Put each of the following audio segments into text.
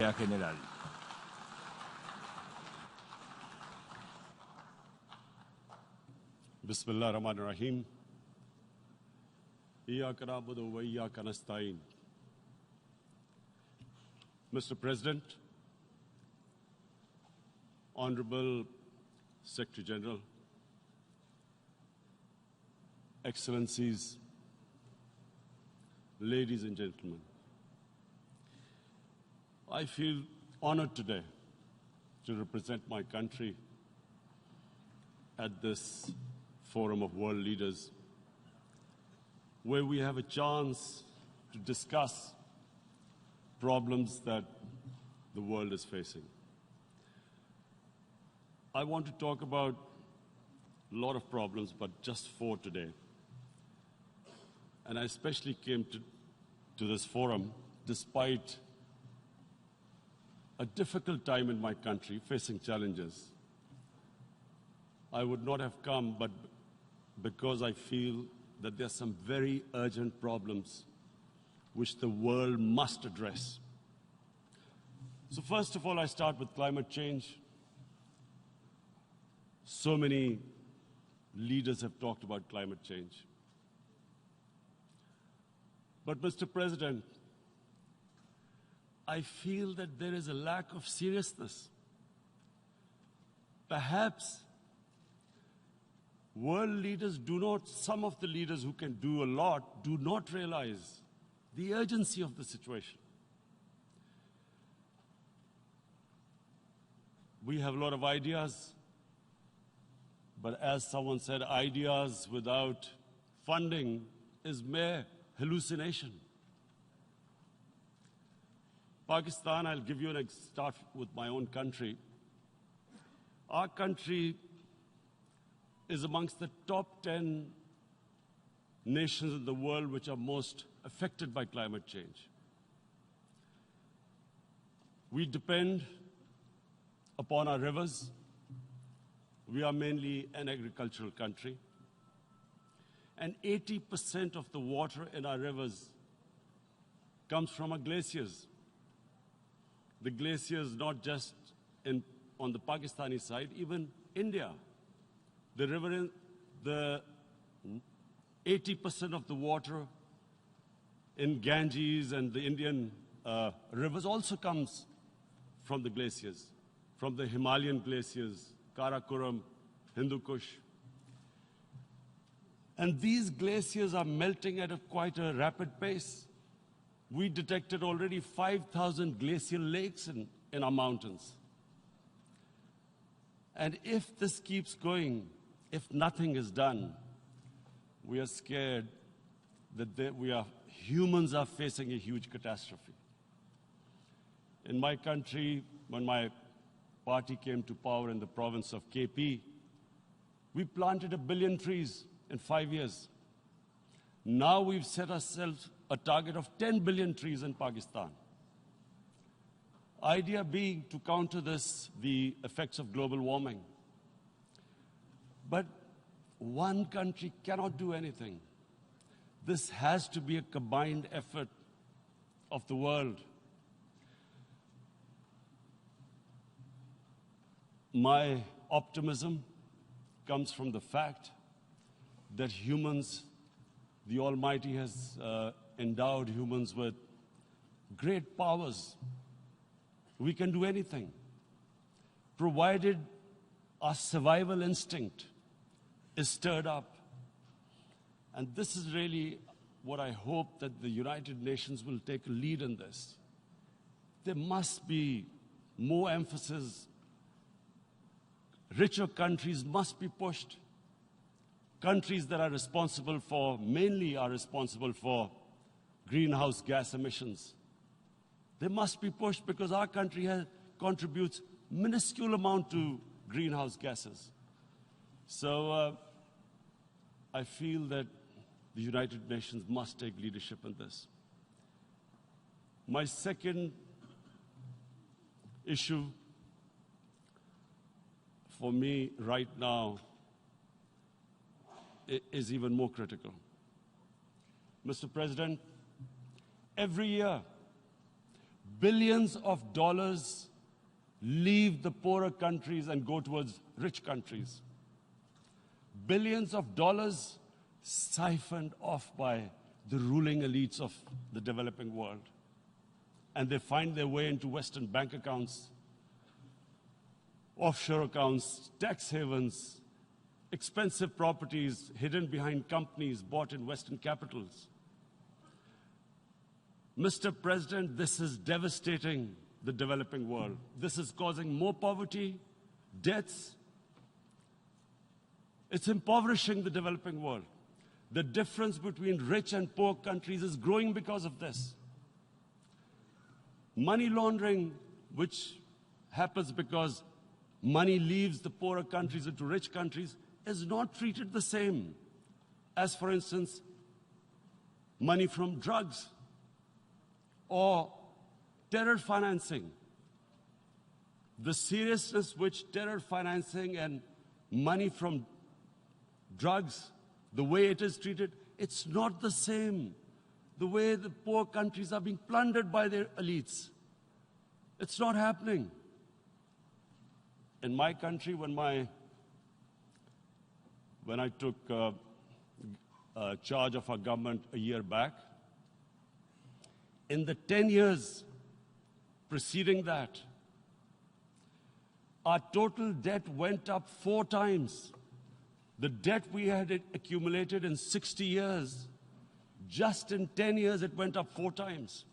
secrétaire général. Bismillah ar-Rahman ar-Rahim. Iyyaka na'budu wa iyyaka nasta'in. Mr. President, Honorable Secretary General, Excellencies, ladies and gentlemen, I feel honored today to represent my country at this forum of world leaders, where we have a chance to discuss problems that the world is facing. I want to talk about a lot of problems, but just 4 today. And I especially came to this forum despite a difficult time in my country, facing challenges. I would not have come, but because I feel that there are some very urgent problems which the world must address. So first of all, I start with climate change. So many leaders have talked about climate change. But Mr. President, I feel that there is a lack of seriousness. Perhaps world leaders some of the leaders who can do a lot, do not realize the urgency of the situation. We have a lot of ideas, but as someone said, ideas without funding is mere hallucination. Pakistan, I'll give you start with my own country. Our country is amongst the top 10 nations in the world which are most affected by climate change. We depend upon our rivers. We are mainly an agricultural country. And 80% of the water in our rivers comes from our glaciers. The glaciers not just on the Pakistani side, even India. The river, the 80% of the water in Ganges and the Indian rivers also comes from the glaciers, from the Himalayan glaciers, Karakoram, Hindu Kush. And these glaciers are melting at quite a rapid pace. We detected already 5,000 glacial lakes in our mountains. And if this keeps going, if nothing is done, we are scared that humans are facing a huge catastrophe. In my country, when my party came to power in the province of KP, we planted 1 billion trees in 5 years. Now we've set ourselves a target of 10 billion trees in Pakistan. Idea being to counter the effects of global warming. But one country cannot do anything. This has to be a combined effort of the world. My optimism comes from the fact that humans, the Almighty has endowed humans with great powers. We can do anything, provided our survival instinct is stirred up. And this is really what I hope that the United Nations will take a lead in this. There must be more emphasis. Richer countries must be pushed. Countries that are responsible for, mainly are responsible for greenhouse gas emissions. They must be pushed because our country contributes minuscule amount to greenhouse gases. So I feel that the United Nations must take leadership in this. My second issue for me right now is even more critical. Mr. President, every year, billions of dollars leave the poorer countries and go towards rich countries. Billions of dollars siphoned off by the ruling elites of the developing world. And they find their way into Western bank accounts, offshore accounts, tax havens, expensive properties hidden behind companies bought in Western capitals. Mr. President, this is devastating the developing world. This is causing more poverty, deaths. It's impoverishing the developing world. The difference between rich and poor countries is growing because of this. Money laundering, which happens because money leaves the poorer countries into rich countries, is not treated the same as, for instance, money from drugs or terror financing. The seriousness which terror financing and money from drugs, the way it is treated, it's not the same. The way the poor countries are being plundered by their elites. It's not happening. In my country, when I took charge of our government a year back, in the 10 years preceding that, our total debt went up 4 times. The debt we had accumulated in 60 years, just in 10 years, it went up 4 times.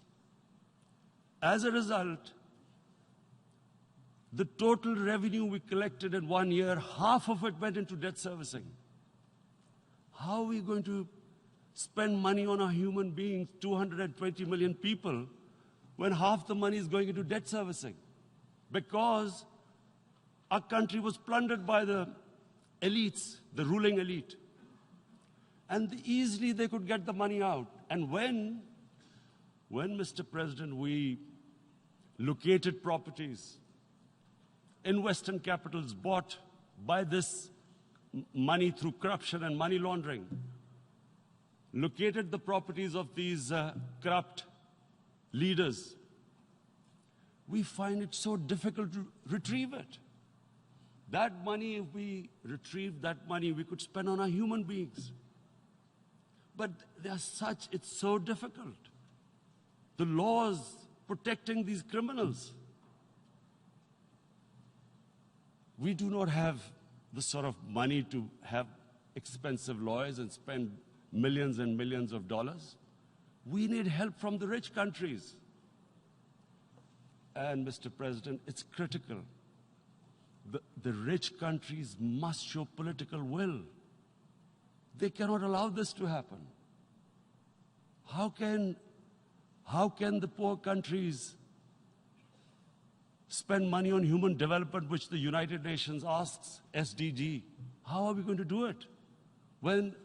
As a result, the total revenue we collected in 1 year, half of it went into debt servicing. How are we going to spend money on our human beings, 220 million people, when half the money is going into debt servicing? Because our country was plundered by the elites, the ruling elite. And easily they could get the money out. And when, Mr. President, we located properties in Western capitals bought by this money through corruption and money laundering, located the properties of these corrupt leaders, we find it so difficult to retrieve it. That money, if we retrieved that money, we could spend on our human beings. But it's so difficult. The laws protecting these criminals. We do not have the sort of money to have expensive lawyers and spend millions and millions of dollars. We need help from the rich countries. And, Mr. President, it's critical. The rich countries must show political will. They cannot allow this to happen. How can the poor countries spend money on human development, which the United Nations asks, SDG? How are we going to do it when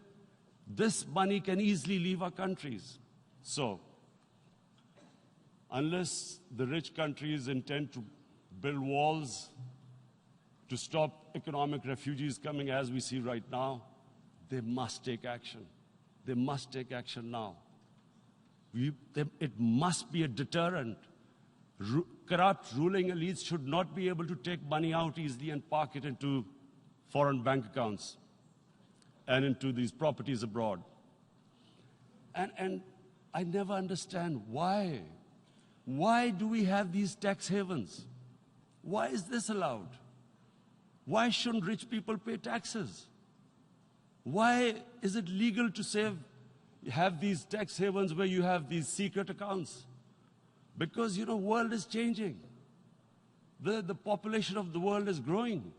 this money can easily leave our countries? So, unless the rich countries intend to build walls to stop economic refugees coming as we see right now, they must take action. They must take action now. It must be a deterrent. Corrupt ruling elites should not be able to take money out easily and park it into foreign bank accounts and into these properties abroad. And I never understand why. Why do we have these tax havens? Why is this allowed? Why shouldn't rich people pay taxes? Why is it legal to have these tax havens where you have these secret accounts? Because, the world is changing. The population of the world is growing.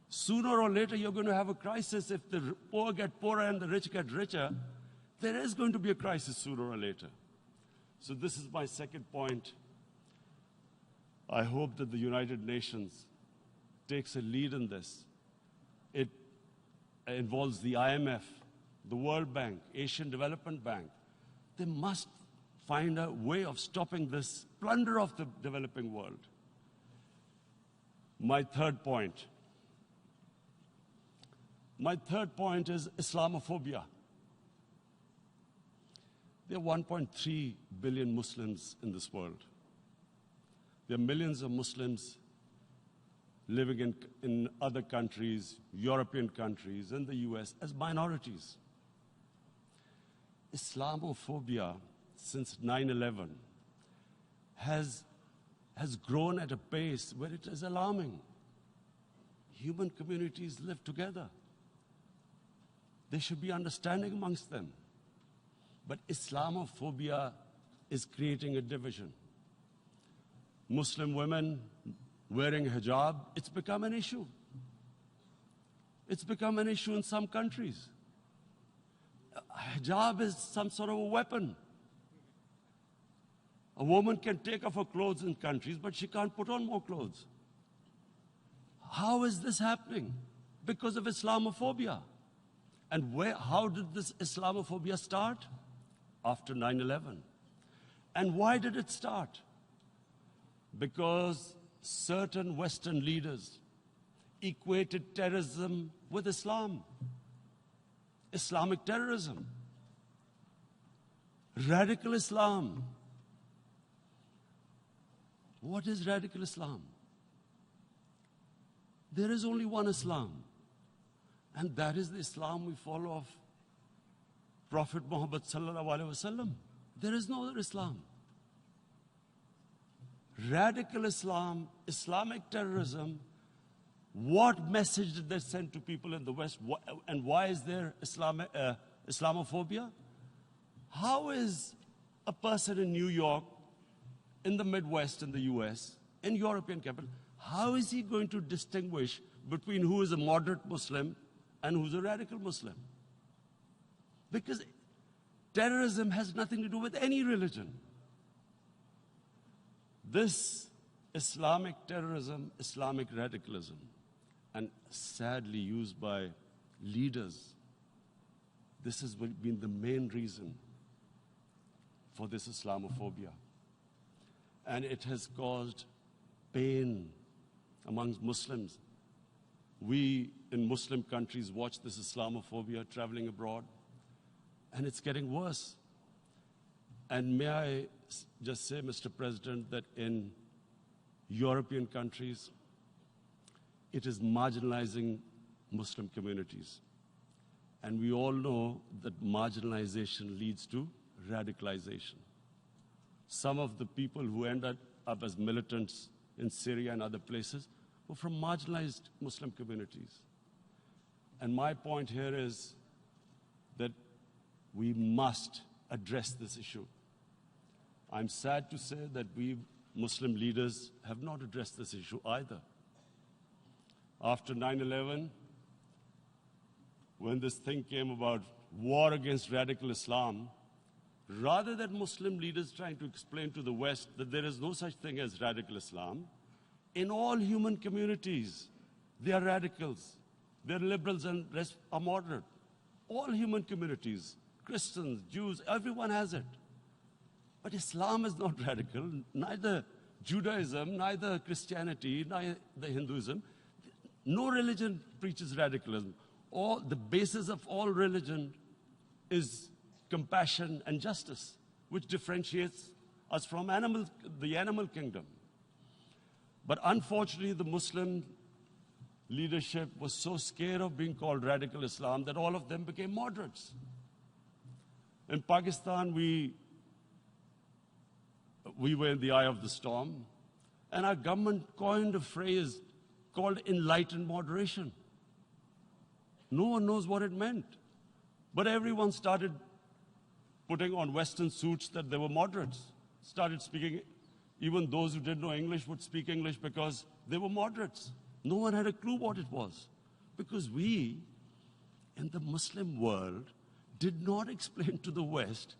Sooner or later, you're going to have a crisis. If the poor get poorer and the rich get richer, there is going to be a crisis sooner or later. So this is my second point. I hope that the United Nations takes a lead in this. It involves the IMF, the World Bank, Asian Development Bank. They must find a way of stopping this plunder of the developing world. My third point is Islamophobia. There are 1.3 billion Muslims in this world. There are millions of Muslims living in other countries, European countries, in the US, as minorities. Islamophobia, since 9/11, has grown at a pace where it is alarming. Human communities live together. There should be understanding amongst them. But Islamophobia is creating a division. Muslim women wearing hijab, it's become an issue. It's become an issue in some countries. Hijab is some sort of a weapon. A woman can take off her clothes in countries, but she can't put on more clothes. How is this happening? Because of Islamophobia. And how did this Islamophobia start? After 9/11. And why did it start? Because certain Western leaders equated terrorism with Islam. Islamic terrorism. Radical Islam. What is radical Islam? There is only one Islam. And that is the Islam we follow of Prophet Muhammad sallallahu alaihi wasallam. There is no other Islam. Radical Islam, Islamic terrorism, what message did they send to people in the West? And why is there Islamophobia? How is a person in New York, in the Midwest, in the US, in European capital, how is he going to distinguish between who is a moderate Muslim and who's a radical Muslim? Because terrorism has nothing to do with any religion. This Islamic terrorism, Islamic radicalism, and sadly used by leaders, this has been the main reason for this Islamophobia. And it has caused pain amongst Muslims. We in Muslim countries watch this Islamophobia traveling abroad, and it's getting worse. And may I just say, Mr. President, that in European countries, it is marginalizing Muslim communities. And we all know that marginalization leads to radicalization. Some of the people who ended up as militants in Syria and other places were from marginalized Muslim communities. And my point here is that we must address this issue. I'm sad to say that we Muslim leaders have not addressed this issue either. After 9/11, when this thing came about war against radical Islam, rather than Muslim leaders trying to explain to the West that there is no such thing as radical Islam, in all human communities, they are radicals. They're liberals and rest are moderate. All human communities, Christians, Jews, everyone has it. But Islam is not radical, neither Judaism, neither Christianity, neither Hinduism. No religion preaches radicalism. The basis of all religion is compassion and justice, which differentiates us from the animal kingdom. But unfortunately, the Muslim leadership was so scared of being called radical Islam that all of them became moderates. In Pakistan, we were in the eye of the storm, and our government coined a phrase called enlightened moderation. No one knows what it meant. But everyone started putting on Western suits that they were moderates, started speaking. Even those who didn't know English would speak English because they were moderates. No one had a clue what it was. Because we, in the Muslim world, did not explain to the West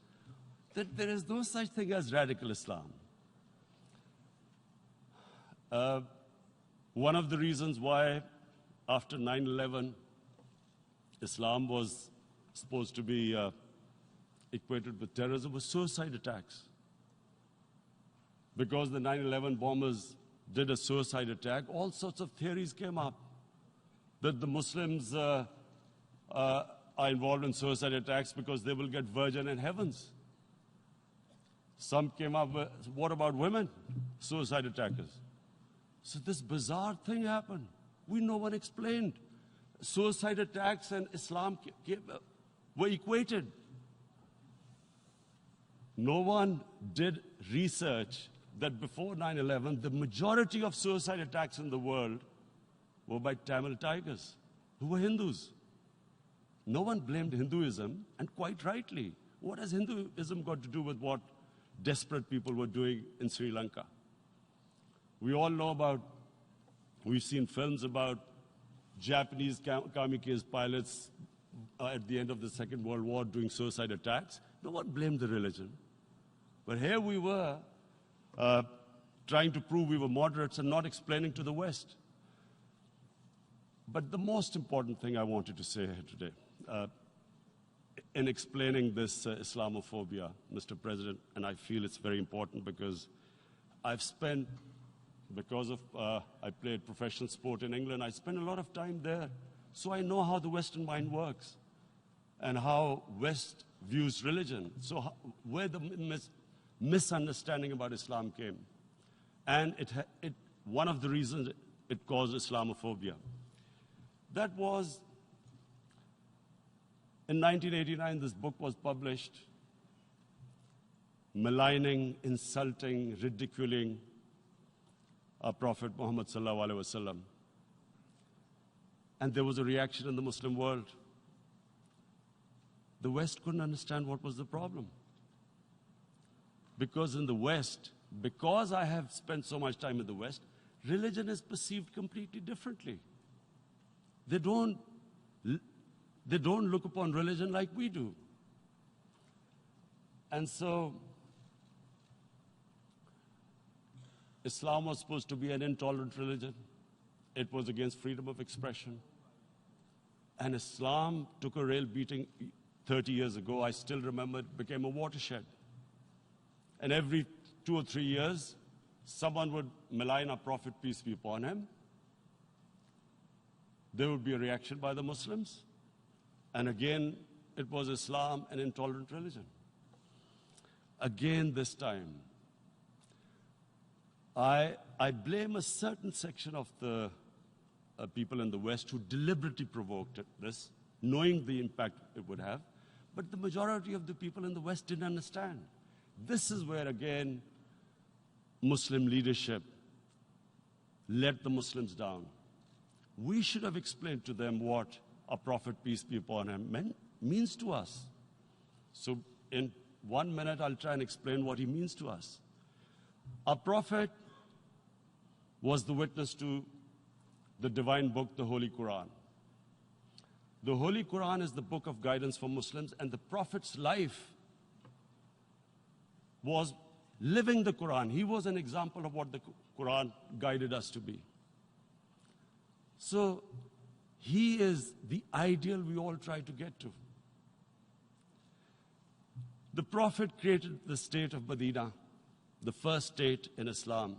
that there is no such thing as radical Islam. One of the reasons why, after 9/11, Islam was supposed to be equated with terrorism was suicide attacks. Because the 9/11 bombers did a suicide attack, all sorts of theories came up that the Muslims are involved in suicide attacks because they will get virgin in heavens. Some came up with, what about women? Suicide attackers. So this bizarre thing happened. No one explained. Suicide attacks and Islam were equated. No one did research that before 9/11, the majority of suicide attacks in the world were by Tamil tigers, who were Hindus. No one blamed Hinduism, and quite rightly. What has Hinduism got to do with what desperate people were doing in Sri Lanka? We all know about, we've seen films about Japanese kamikaze pilots at the end of the Second World War doing suicide attacks. No one blamed the religion. But here we were trying to prove we were moderates and not explaining to the West. But the most important thing I wanted to say here today, in explaining this Islamophobia, Mr. President, and I feel it's very important because I've spent, because of I played professional sport in England, I spent a lot of time there. So I know how the Western mind works and how West views religion. So where the misunderstanding about Islam came. And one of the reasons it caused Islamophobia. That was, in 1989, this book was published, maligning, insulting, ridiculing our Prophet Muhammad sallallahu alaihi wasallam. And there was a reaction in the Muslim world. The West couldn't understand what was the problem. Because in the West, because I have spent so much time in the West, religion is perceived completely differently. They don't look upon religion like we do. And so, Islam was supposed to be an intolerant religion. It was against freedom of expression. And Islam took a real beating 30 years ago. I still remember it became a watershed. And every 2 or 3 years, someone would malign our Prophet, peace be upon him. There would be a reaction by the Muslims. And again, it was Islam, an intolerant religion. Again, this time, I blame a certain section of the people in the West who deliberately provoked this, knowing the impact it would have. But the majority of the people in the West didn't understand. This is where, again, Muslim leadership let the Muslims down. We should have explained to them what our Prophet, peace be upon him, means to us. So in 1 minute, I'll try and explain what he means to us. Our Prophet was the witness to the divine book, the Holy Quran. The Holy Quran is the book of guidance for Muslims, and the Prophet's life was living the Quran. He was an example of what the Quran guided us to be. So he is the ideal we all try to get to. The Prophet created the state of Medina, the first state in Islam.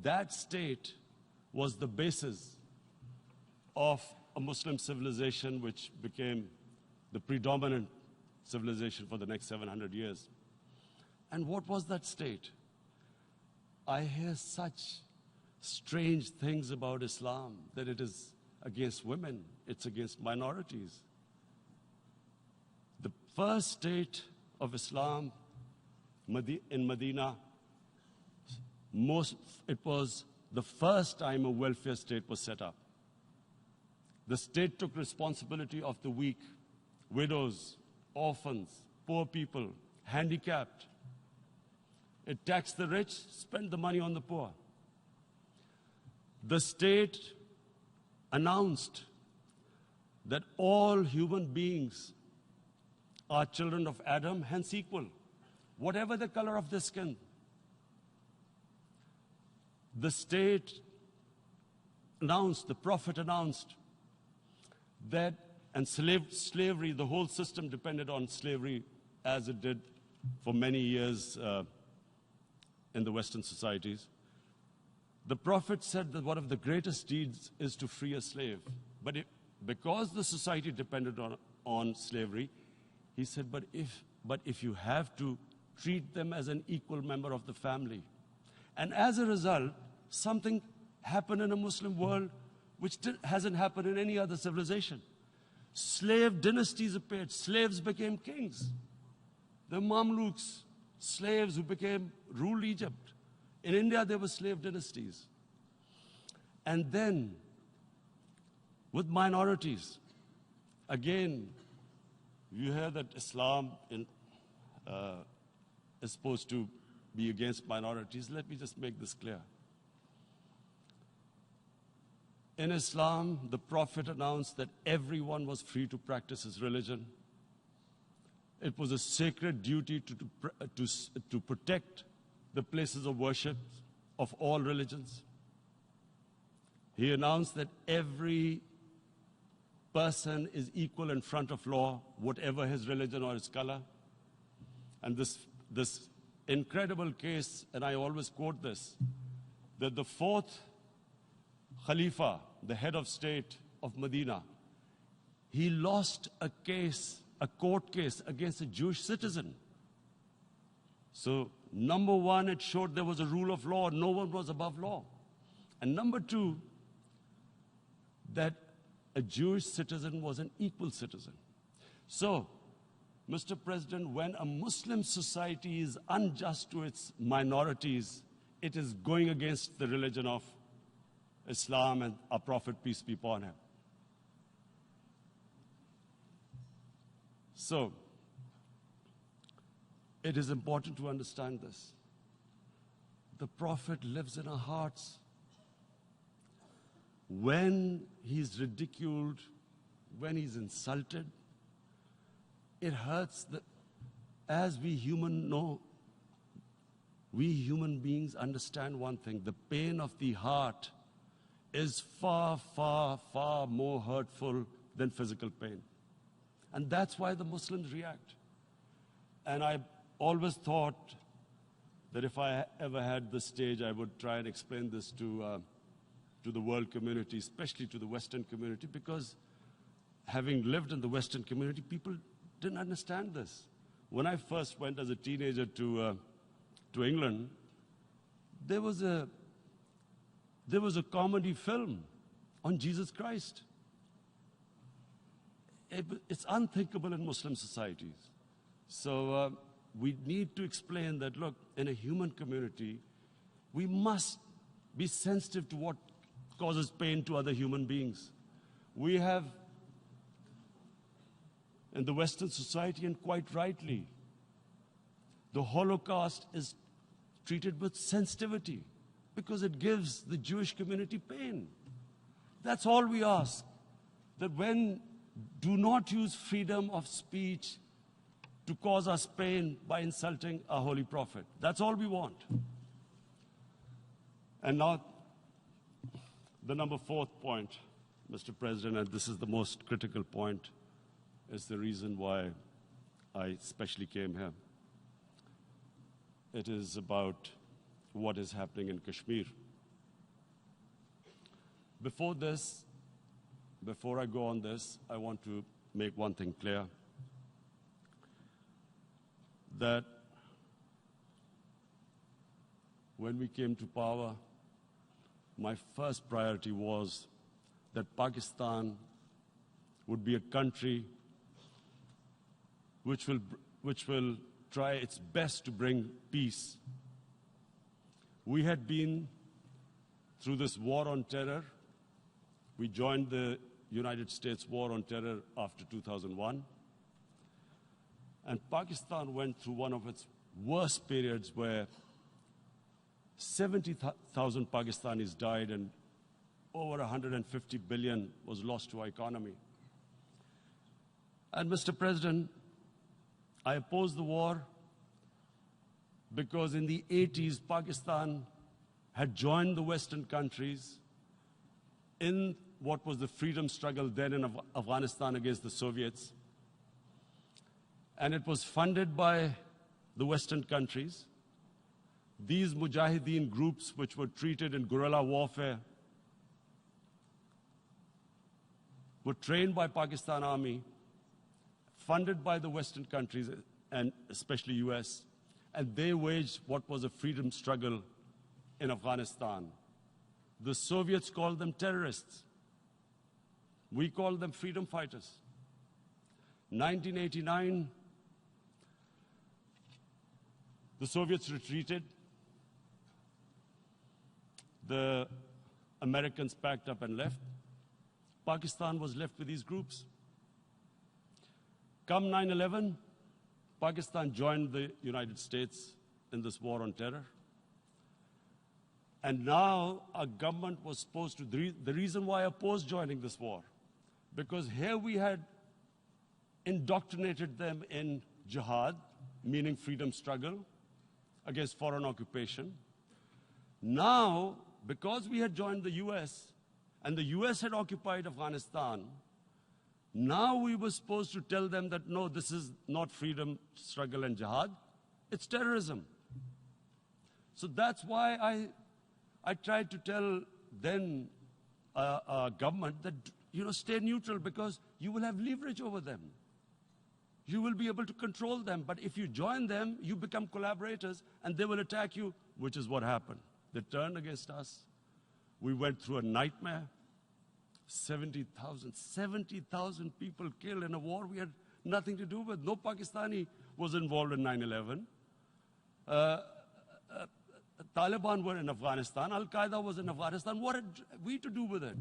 That state was the basis of a Muslim civilization which became the predominant civilization for the next 700 years. And what was that state? I hear such strange things about Islam, that it is against women, it's against minorities. The first state of Islam in Medina, it was the first time a welfare state was set up. The state took responsibility of the weak, widows, orphans, poor people, handicapped. It taxed the rich, spent the money on the poor. The state announced that all human beings are children of Adam, hence equal, whatever the color of their skin. The state announced, the Prophet announced that, and slavery, the whole system depended on slavery as it did for many years in the Western societies. The Prophet said that one of the greatest deeds is to free a slave. But because the society depended on slavery, he said, but if you have to treat them as an equal member of the family. And as a result, something happened in a Muslim world which hasn't happened in any other civilization. Slave dynasties appeared. Slaves became kings. The Mamluks, slaves who ruled Egypt. In India, there were slave dynasties. And then, with minorities, again, you hear that Islam is supposed to be against minorities. Let me just make this clear. In Islam, the Prophet announced that everyone was free to practice his religion. It was a sacred duty to protect the places of worship of all religions. He announced that every person is equal in front of law, whatever his religion or his color. And this incredible case, and I always quote this, that the fourth Khalifa, the head of state of Medina, he lost a court case against a Jewish citizen. So, number one, it showed there was a rule of law, no one was above law. And number two, that a Jewish citizen was an equal citizen. So, Mr. President, when a Muslim society is unjust to its minorities, it is going against the religion of Islam and our Prophet, peace be upon him. So, it is important to understand this. The Prophet lives in our hearts. When he's ridiculed, when he's insulted, it hurts. As we human beings understand one thing, the pain of the heart is far, far, far more hurtful than physical pain. And that's why the Muslims react. And I always thought that if I ever had the stage, I would try and explain this to the world community, especially to the Western community, because having lived in the Western community, people didn't understand this. When I first went as a teenager to England, there was a comedy film on Jesus Christ. It's unthinkable in Muslim societies. So we need to explain that, look, in a human community, we must be sensitive to what causes pain to other human beings. We have, in the Western society, and quite rightly, the Holocaust is treated with sensitivity because it gives the Jewish community pain. That's all we ask. That do not use freedom of speech to cause us pain by insulting our Holy Prophet. That's all we want. And now, the number fourth point, Mr. President, and this is the most critical point, is the reason why I especially came here. It is about what is happening in Kashmir. Before I go on this, I want to make one thing clear, that when we came to power, my first priority was that Pakistan would be a country which will try its best to bring peace. We had been through this war on terror. We joined the United States war on terror after 2001. And Pakistan went through one of its worst periods where 70,000 Pakistanis died and over 150 billion was lost to our economy. And Mr. President, I opposed the war because in the 80s, Pakistan had joined the Western countries in what was the freedom struggle then in Afghanistan against the Soviets. And it was funded by the Western countries. These Mujahideen groups, which were treated in guerrilla warfare, were trained by Pakistan Army, funded by the Western countries, and especially US. and they waged what was a freedom struggle in Afghanistan. The Soviets called them terrorists. We called them freedom fighters. 1989, the Soviets retreated. The Americans packed up and left. Pakistan was left with these groups. Come 9/11, Pakistan joined the United States in this war on terror. And now our government was supposed to, the reason why I opposed joining this war, because here we had indoctrinated them in jihad, meaning freedom struggle against foreign occupation. Now, because we had joined the US, and the US had occupied Afghanistan, now we were supposed to tell them that, no, this is not freedom struggle and jihad, it's terrorism. So that's why I tried to tell then government that, stay neutral, because you will have leverage over them. You will be able to control them. But if you join them, you become collaborators, and they will attack you, which is what happened. They turned against us. We went through a nightmare. 70,000 people killed in a war we had nothing to do with. No Pakistani was involved in 9/11. Taliban were in Afghanistan. Al-Qaeda was in Afghanistan. What had we to do with it?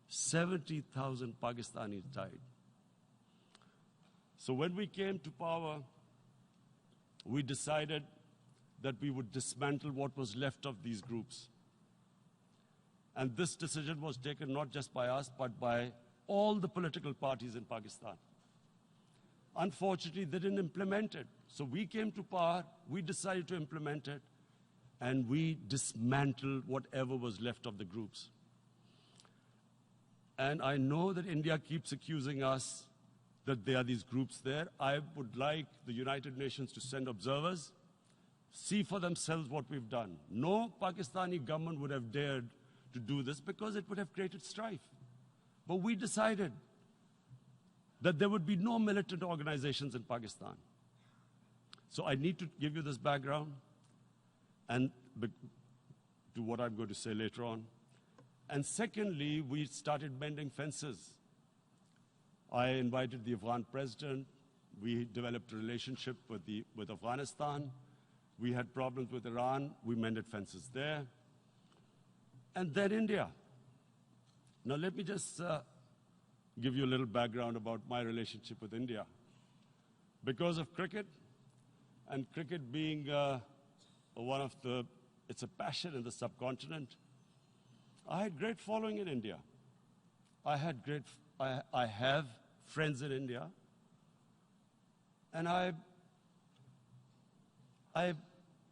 70,000 Pakistanis died. So when we came to power, we decided that we would dismantle what was left of these groups. And this decision was taken not just by us, but by all the political parties in Pakistan. Unfortunately, they didn't implement it. So we came to power, we decided to implement it, and we dismantled whatever was left of the groups. And I know that India keeps accusing us that there are these groups there. I would like the United Nations to send observers, see for themselves what we've done. No Pakistani government would have dared to do this because it would have created strife. But we decided that there would be no militant organizations in Pakistan. So I need to give you this background and to what I'm going to say later on. And secondly, we started mending fences. I invited the Afghan president. We developed a relationship with Afghanistan. We had problems with Iran. We mended fences there. And then India. Now let me just give you a little background about my relationship with India. Because of cricket, and cricket being it's a passion in the subcontinent, I had great following in India. I have friends in India, and I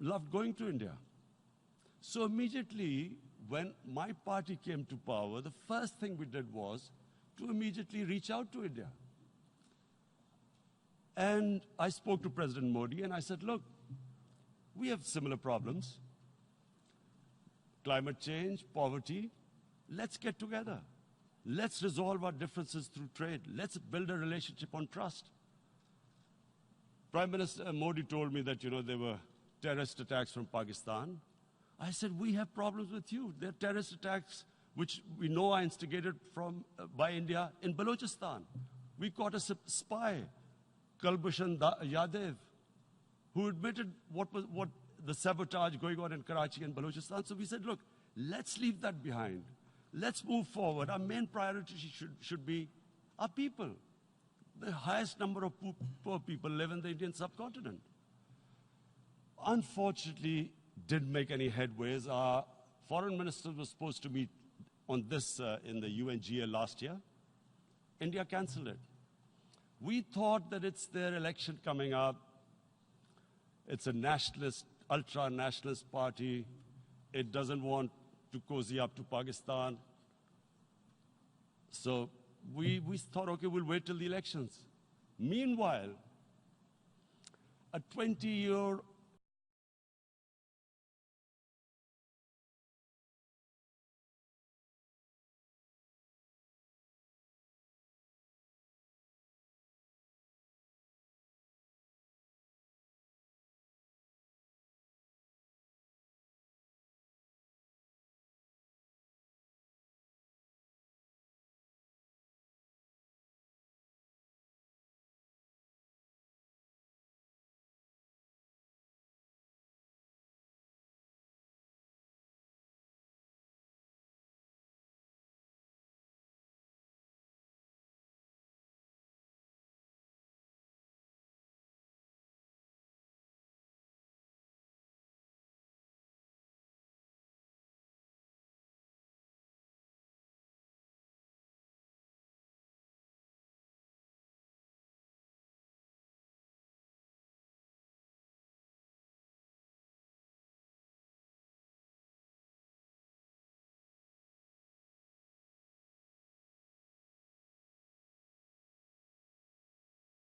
loved going to India. So immediately, when my party came to power, the first thing we did was to immediately reach out to India. And I spoke to President Modi, and I said, look, we have similar problems. Climate change, poverty. Let's get together. Let's resolve our differences through trade. Let's build a relationship on trust. Prime Minister Modi told me that, there were terrorist attacks from Pakistan. I said, we have problems with you. There are terrorist attacks which we know are instigated by India in Balochistan. We caught a spy, Kulbhushan Yadav, who admitted what the sabotage going on in Karachi and Balochistan. So we said, look, let's leave that behind. Let's move forward. Our main priority should be our people. The highest number of poor people live in the Indian subcontinent. Unfortunately, didn't make any headways. Our foreign minister was supposed to meet on this in the UNGA last year. India cancelled it. We thought that it's their election coming up. It's a nationalist, ultra-nationalist party. It doesn't want to cozy up to Pakistan. So we thought, okay, we'll wait till the elections. Meanwhile, a 20-year